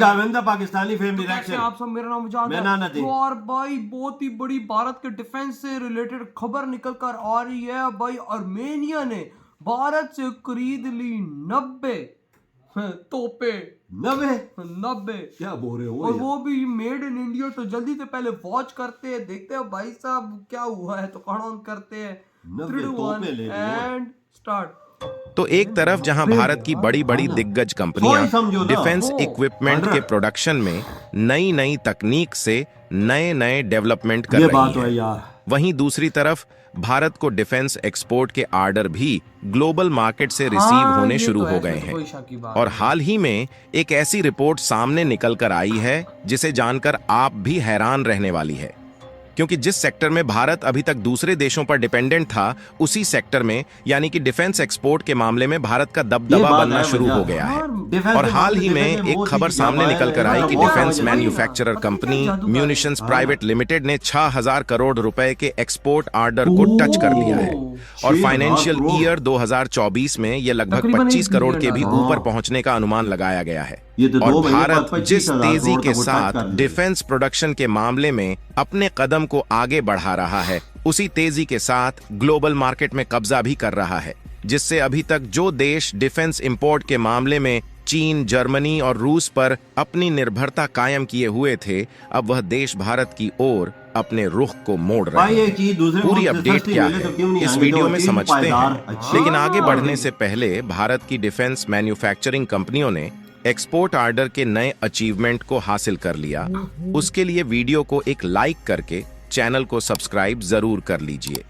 Pakistani film तो कैसे direction. आप सब, मेरा नाम मुजाहिद मैं है। नाना दी। तो और भाई बहुत ही बड़ी भारत के डिफेंस से रिलेटेड खबर निकल कर आ रही है भाई। आर्मेनिया ने भारत से खरीद ली 90 तोपे। 90 क्या बोल रहे हो और वो भी मेड इन इंडिया। तो जल्दी से पहले वॉच करते हैं, देखते हैं भाई साहब क्या हुआ है। तो ऑन करते हैं 3 2 1 एंड स्टार्ट। तो एक तरफ जहां भारत की बड़ी बड़ी दिग्गज कंपनियां समझो ना। डिफेंस इक्विपमेंट के प्रोडक्शन में नई नई तकनीक से नए नए डेवलपमेंट कर ये रही बात है है, यार। वहीं दूसरी तरफ भारत को डिफेंस एक्सपोर्ट के आर्डर भी ग्लोबल मार्केट से रिसीव होने शुरू हो गए हैं। और हाल ही में एक ऐसी रिपोर्ट सामने निकल कर आई है जिसे जानकर आप भी हैरान रहने वाली है, क्योंकि जिस सेक्टर में भारत अभी तक दूसरे देशों पर डिपेंडेंट था, उसी सेक्टर में यानी कि डिफेंस एक्सपोर्ट के मामले में भारत का दबदबा बनना शुरू हो गया है। और हाल ही में एक खबर सामने निकल कर आई कि defence manufacturer company munitions private limited ने 6000 करोड़ रुपए के एक्सपोर्ट ऑर्डर को टच कर लिया है। और फाइनेंशियल ईयर 2024 में यह लगभग 25 करोड़ के भी ऊपर पहुंचने का अनुमान लगाया गया है। और भारत जिस तेजी के साथ डिफेंस प्रोडक्शन के मामले में अपने कदम को आगे बढ़ा रहा है, उसी तेजी के साथ ग्लोबल मार्केट में कब्जा भी कर रहा है, जिससे अभी तक जो देश डिफेंस इंपोर्ट के मामले में चीन, जर्मनी और रूस पर अपनी निर्भरता कायम किए हुए थे, अब वह देश भारत की ओर अपने रुख को मोड़ रहे हैं। पूरी अपडेट क्या है इस वीडियो में समझते हैं, लेकिन आगे बढ़ने से पहले भारत की डिफेंस मैन्युफैक्चरिंग कंपनियों ने एक्सपोर्ट ऑर्डर के नए अचीवमेंट को हासिल कर लिया। उसके लिए वीडियो को एक लाइक करके चैनल को सब्सक्राइब जरूर कर लीजिए,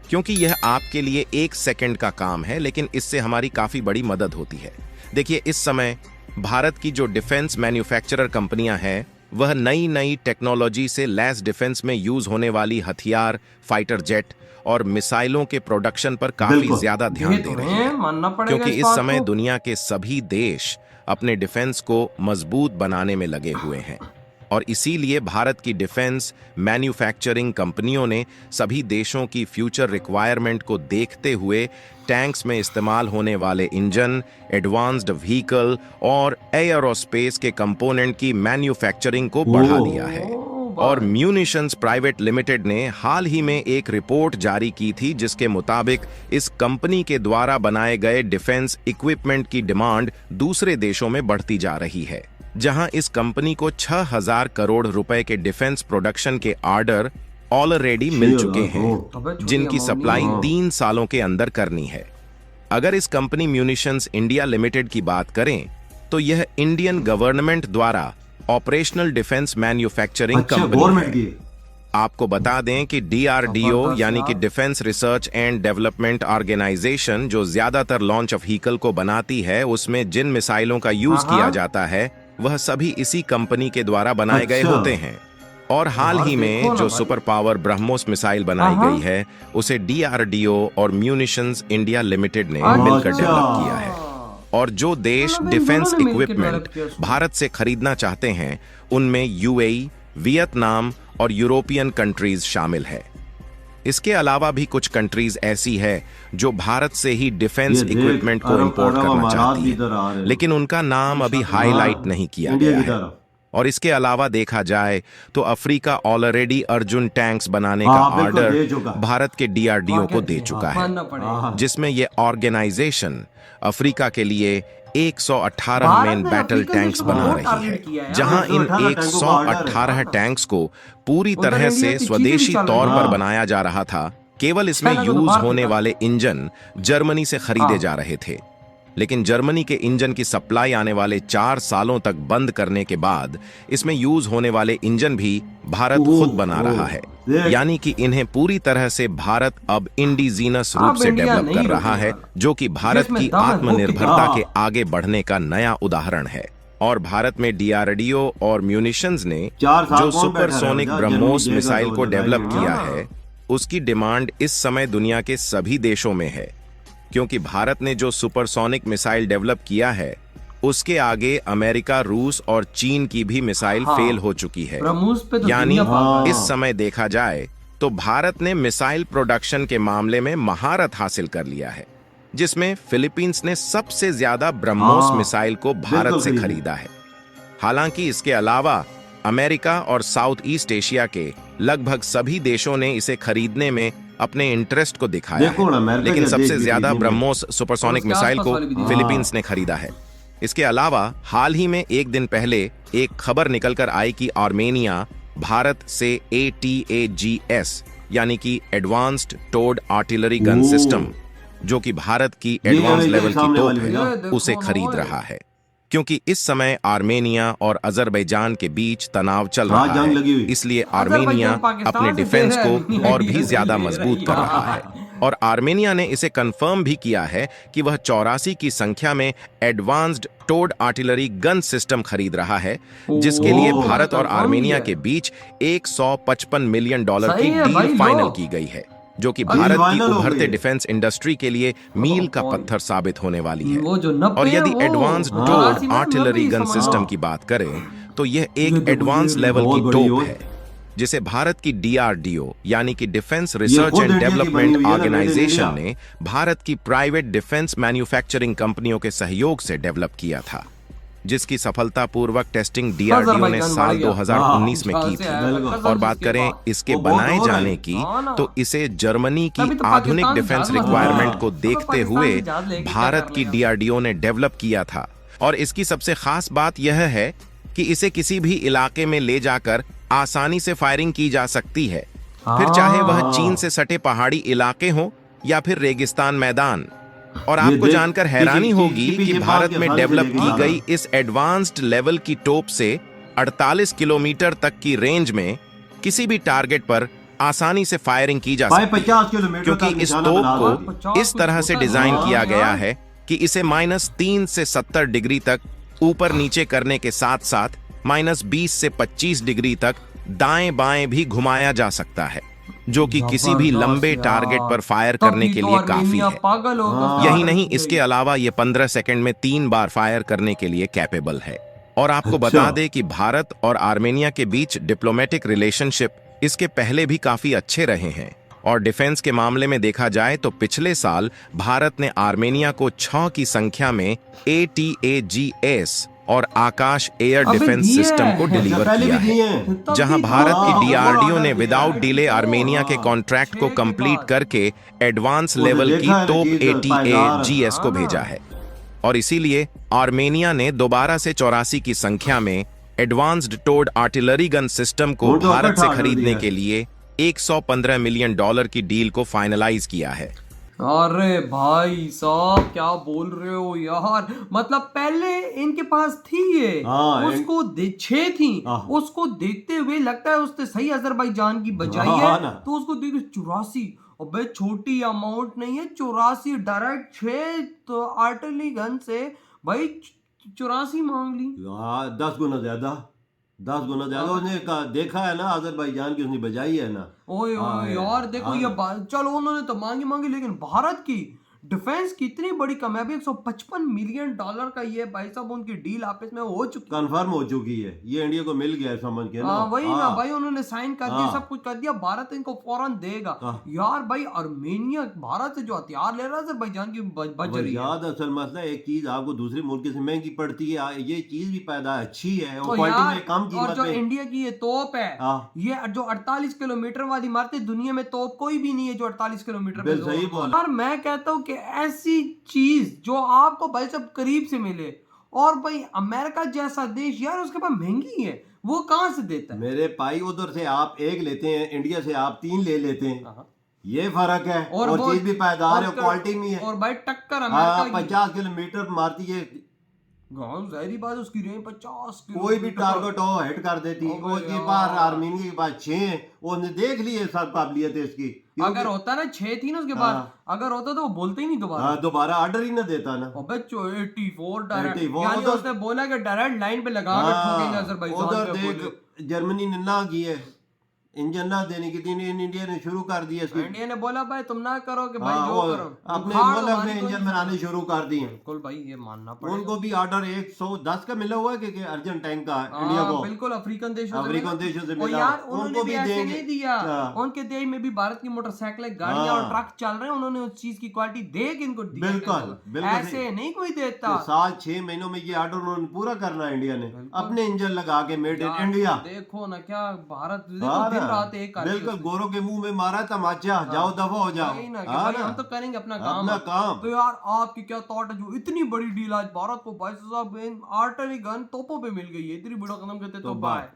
क्योंकि यह आपके लिए 1 सेकंड का काम है, लेकिन इससे हमारी काफी बड़ी मदद होती है। देखिए, इस समय भारत की जो डिफेंस मैन्युफैक्चरर कंपनियां हैं, वह नई नई टेक्नोलॉजी से लैस डिफेंस में यूज होने वाली हथियार, फाइटर जेट और मिसाइलों के प्रोडक्शन पर काफी ज्यादा ध्यान दे रहे हैं, क्योंकि इस समय दुनिया के सभी देश अपने डिफेंस को मजबूत बनाने में लगे हुए हैं। और इसीलिए भारत की डिफेंस मैन्युफैक्चरिंग कंपनियों ने सभी देशों की फ्यूचर रिक्वायरमेंट को देखते हुए टैंक्स में इस्तेमाल होने वाले इंजन, एडवांस्ड व्हीकल और एयरोस्पेस के कंपोनेंट की मैन्युफैक्चरिंग को बढ़ा दिया है। और म्यूनिशंस प्राइवेट लिमिटेड ने हाल ही में एक रिपोर्ट जारी की थी, जिसके मुताबिक इस कंपनी के द्वारा बनाए गए डिफेंस इक्विपमेंट की डिमांड दूसरे देशों में बढ़ती जा रही है, जहां इस कंपनी को 6000 करोड़ रुपए के डिफेंस प्रोडक्शन के ऑर्डर ऑलरेडी मिल चुके हैं, जिनकी सप्लाई 3 सालों के अंदर करनी है। अगर इस कंपनी म्यूनिशंस इंडिया लिमिटेड की बात करें, तो यह इंडियन गवर्नमेंट द्वारा ऑपरेशनल डिफेंस मैन्युफैक्चरिंग कंपनी है। आपको बता दें कि DRDO यानी कि defence research and development organisation, जो ज्यादातर लॉन्च ऑफ व्हीकल को बनाती है, उसमें जिन मिसाइलों का यूज किया जाता है वह सभी इसी कंपनी के द्वारा बनाए गए होते हैं। और हाल ही में जो सुपर पावर ब्रह्मोस मिसाइल बनाई गई है, उसे DRDO और म्यूनिशंस इंडिया लिमिटेड ने मिलकर डेवलप किया है। और जो देश डिफेंस इक्विपमेंट भारत से खरीदना चाहते हैं, उनमें UAE, वियतनाम और यूरोपियन कंट्रीज शामिल है। इसके अलावा भी कुछ कंट्रीज ऐसी है जो भारत से ही डिफेंस इक्विपमेंट को इंपोर्ट करना चाहती है, लेकिन उनका नाम अभी हाईलाइट नहीं किया गया है। और इसके अलावा देखा जाए तो अफ्रीका ऑलरेडी अर्जुन टैंक्स बनाने का ऑर्डर भारत के DRDO को दे चुका है, जिसमें यह ऑर्गेनाइजेशन अफ्रीका के लिए 118 मेन बैटल टैंक्स बना रही है, जहां इन 118 टैंक्स को पूरी तरह से स्वदेशी तौर पर बनाया जा रहा था। केवल इसमें यूज होने वाले इंजन जर्मनी से खरीदे जा रहे थे, लेकिन जर्मनी के इंजन की सप्लाई आने वाले 4 सालों तक बंद करने के बाद इसमें यूज होने वाले इंजन भी भारत खुद बना रहा है। यानी कि इन्हें पूरी तरह से भारत अब इंडिजीनस रूप से डेवलप कर रहा है, जो कि भारत की आत्मनिर्भरता के आगे बढ़ने का नया उदाहरण है। और भारत में DRDO और म्यूनिशंस ने जो सुपरसोनिक ब्रह्मोस मिसाइल को डेवलप किया है, उसकी डिमांड इस समय दुनिया के सभी देशों में है, क्योंकि भारत ने जो सुपरसोनिक मिसाइल डेवलप किया है, उसके आगे अमेरिका, रूस और चीन की भी मिसाइल फेल हो चुकी है। तो यानी इस समय देखा जाए तो भारत ने मिसाइल प्रोडक्शन के मामले में महारत हासिल कर लिया है, जिसमें फिलीपींस ने सबसे ज्यादा ब्रह्मोस मिसाइल को भारत से खरीदा है। हालांकि इसके अलावा अमेरिका और साउथ ईस्ट एशिया के लगभग सभी देशों ने इसे खरीदने में अपने इंटरेस्ट को दिखाया देखो ना, है, अमेरिका लेकिन के सबसे देश भी ज्यादा खरीदने में। ब्रह्मोस सुपरसोनिक और उसके मिसाइल आसपास को वाले भी देश। फिलीपींस ने खरीदा है। इसके अलावा हाल ही में एक दिन पहले एक खबर निकलकर आई कि आर्मेनिया भारत से ATAGS यानी कि एडवांस्ड टोड आर्टिलरी गन ओह। सिस्टम, जो कि भारत की ये एडवांस ये लेवल की सामने तोप वाली है, भैया। ये देखो उसे ना खरीद ओए। रहा है, क्योंकि इस समय आर्मेनिया और अजरबैजान के बीच तनाव चल हाँ, रहा जंग लगी हुई। है, इसलिए अजरबैजान आर्मेनिया पाकिस्तान अपने से डिफेंस दे रहा है, को और भी ये ज्यादा ले मजबूत रही कर है। रहा है। और आर्मेनिया ने इसे कंफर्म भी किया है कि वह 84 की संख्या में advanced towed artillery gun system खरीद रहा है, जिसके लिए ओह, भारत और confirm आर्मेनिया भी के है। बीच $155 मिलियन सही की है भाई, डील लो। फाइनल की गई है, जो कि अभी भारत की फाइनल हो उभरते गई है। डिफेंस इंडस्ट्री के लिए मील का कौन? पत्थर साबित होने वाली है। वो जो 90 और है, यदि वो एडवांस्ड हाँ। टोड 84 में आर्टिलरी 90 गन समझ लो। सिस्टम की बात करें तो यह ये एक देखो, एडवांस ये लेवल बहुत की बड़ी तोप हो। है, जिसे भारत की DRDO यानी कि डिफेंस ये रिसर्च खुद एंड इंडिया की बनी डेवलपमेंट हुई है ना, मेड इन ऑर्गेनाइजेशन इंडिया। ने भारत की प्राइवेट डिफेंस मैन्युफैक्चरिंग कंपनियों के सहयोग से डेवलप किया था, जिसकी सफलतापूर्वक टेस्टिंग DRDO ने अजरबैजान साल बढ़ गया। 2019 में हाँ, की से थी। आया, बिल्कुल। कसम और से बात इसके करें बाद। इसके वो बहुत बनाए हो जाने रहे। की, हाँ ना। तो इसे जर्मनी की तभी तो आधुनिक पाकिस्तान डिफेंस जहाज रिक्वायरमेंट मंगाया। को अब देखते पाकिस्तान हुए से जहाज लेके क्या भारत कर की लेगा? DRDO ने डेवलप किया था। और इसकी सबसे खास बात यह है कि इसे किसी भी इलाके में ले जाकर आसानी से फायरिंग की जा सकती है, फिर चाहे वह चीन से सटे पहाड़ी इलाके हो या फिर रेगिस्तान मैदान। और ये आपको देख, जानकर हैरानी किसी चीज होगी के कि पीछे भारत पास में के आसानी से डेवलप लेके की जाना। गई इस एडवांस्ड लेवल की तोप से 48 किलोमीटर तक की रेंज में किसी भी टारगेट पर आसानी से फायरिंग की जा सकती है, 50 किलोमीटर क्योंकि तक इस निशाना तोप बना को देती। 50 इस तरह से कुछ डिजाइन होता है। किया हाँ, गया यार। है कि इसे -3 से 70 डिग्री तक ऊपर नीचे करने के साथ साथ -20 से 25 डिग्री तक दाएं बाएं भी घुमाया जा सकता है, जो कि किसी भी जबरदस्त लंबे यार। टारगेट पर फायर तभी करने के तो लिए काफी आर्मेनिया है। पागल हो गया। हाँ। यही नहीं, इसके अलावा ये 15 सेकंड में 3 बार फायर करने के लिए कैपेबल है। और आपको अच्छा। बता दें कि भारत और आर्मेनिया के बीच डिप्लोमेटिक रिलेशनशिप इसके पहले भी काफी अच्छे रहे हैं। और डिफेंस के मामले में देखा जाए तो पिछले साल भारत ने आर्मेनिया को 6 की संख्या में ATAGS और आकाश एयर अबे डिफेंस दिए सिस्टम को हैं। डिलीवर पहले किया भी है, दिए हैं। तब जहां भी भारत तो- की DRDO ने हाँ, विदाउट डिले आर्मेनिया के हाँ। कॉन्ट्रैक्ट को 6 के कंप्लीट बाद। करके एडवांस वो तो लेवल की देखा है ना तोप चीज़, पायदार। ATAGS को हाँ। भेजा है। और इसीलिए आर्मेनिया ने दोबारा से 84 की संख्या में advanced towed artillery gun system को वो तो भारत से इकट्ठा कर खरीदने दिया। के लिए $115 मिलियन की डील को फाइनलाइज किया है। अरे भाई साहब क्या बोल रहे हो यार, मतलब पहले इनके पास थी ये, हाँ, उसको 6 थी, हाँ। उसको देखते हुए लगता है उसने सही अजरबैजान की बजाई हाँ है, ना। तो उसको देख 84। अबे छोटी अमाउंट नहीं है, 84 डायरेक्ट 6 तो आर्टिलरी गन से भाई 84 मांग ली। 10 गुना ज्यादा, 10 गुना ज्यादा। उसने देखा है ना अजरबैजान की, उसने बजाई है ना। ओए हाँ, ओए यार देखो हाँ। ये बात, चलो उन्होंने तो मांगी लेकिन भारत की डिफेंस की इतनी बड़ी कामयाबी, $155 मिलियन का ये भाई साहब उनकी डील आपस में हो चुकी है। कंफर्म हो चुकी है, ये इंडिया को मिल गया है समझ के ना। हाँ वही ना हाँ। भाई, उन्होंने साइन कर दिया, हाँ। सब कुछ कर दिया, भारत इनको फौरन देगा। हाँ। यार भाई आर्मेनिया भारत से जो हथियार ले रहा है अजरबैजान की बच अब रही है। याद असल मसला, एक चीज आपको दूसरे मुल्क से महंगी पड़ती है, ये चीज भी पैदा अच्छी है तो और क्वालिटी यार, में कम और कीमत जो पे। इंडिया की ये तोप है, हाँ। ये जो 48 किलोमीटर वाली मारते, दुनिया में तोप कोई भी नहीं है जो 48 किलोमीटर पे बिल्कुल सही बोला। यार मैं कहता हूँ कि ऐसी चीज जो आपको भाई सब करीब से मिले, और भाई अमेरिका जैसा देश यार उसके पास महंगी है, वो कहां से देता है? मेरे भाई उधर से आप एक लेते हैं, इंडिया से आप 3 ले लेते हैं, हाँ। ये फर्क है। और वो- चीज भी पैदावार है, और क्वालिटी में है। और भाई टक्कर हाँ, अमेरिका की। 50 किलोमीटर मारती है, गाँव जाहिर बात है उसकी रेंज 50 कोई भी किलोमीटर। टारगेट हो हिट कर देती है। अबे और ये यार। बार आर्मीनिया के पास 6 हैं, उसने देख लिए सब काबिलियत है इसकी। अगर होता ना 6 थी ना उसके बाद, अगर होता तो वो बोलते ही नहीं दोबारा। हाँ, दोबारा ऑर्डर ही ना देता ना। अबे 84 डायरेक्ट, 84 यानी उधर- उसने बोला कि डायरेक्ट लाइन पे लगा के ठोकेंगे हाँ, अजरबैजान उधर पे, देख बोले। जर्मनी ने ना की है, इंजन ना देने की थी, इंडिया ने शुरू कर दिया इसकी। इंडिया ने बोला भाई तुम ना करो कि भाई हाँ, जो वो करो अपने उखाड़ मुल्क हमारी में कोई इंजन बनाने शुरू कर दिए। बिल्कुल भाई ये मानना पड़ेगा। उनको भी ऑर्डर 110 का मिला हुआ है कि अर्जेंट टैंक का इंडिया को, बिल्कुल अफ्रीकन देशों से अफ्रीकन मिला। देशों से और मिला, यार उन्होंने उनको भी भी ऐसे देंगे। नहीं दिया, हाँ। उनके देश में भी भारत की मोटरसाइकिल गाड़ियां और हाँ। ट्रक चल रहे हैं, उन्होंने उस चीज की क्वालिटी देख इनको दिया। बिल्कुल, बिल्कुल ऐसे नहीं कोई देता। 7-6 महीनों में ये ऑर्डर उन्होंने पूरा करना है इंडिया ने, अपने इंजन लगा के मेड इन यार, इंडिया। देखो ना क्या भारत देखो दिन रात एक कर रही है बिल्कुल उसने। गोरों के मुंह में मारा तमाचा, जाओ दफा हो जाओ। वही ना कि हाँ भाई ना? हम तो करेंगे अपना काम। अपना काम। तो यार आपकी क्या थॉट है, जो इतनी बड़ी डील आज भारत को भाई साहब आर्टिलरी गन तोपों पे मिल गई है, इतनी बड़ा कदम कहते तो तो बाय।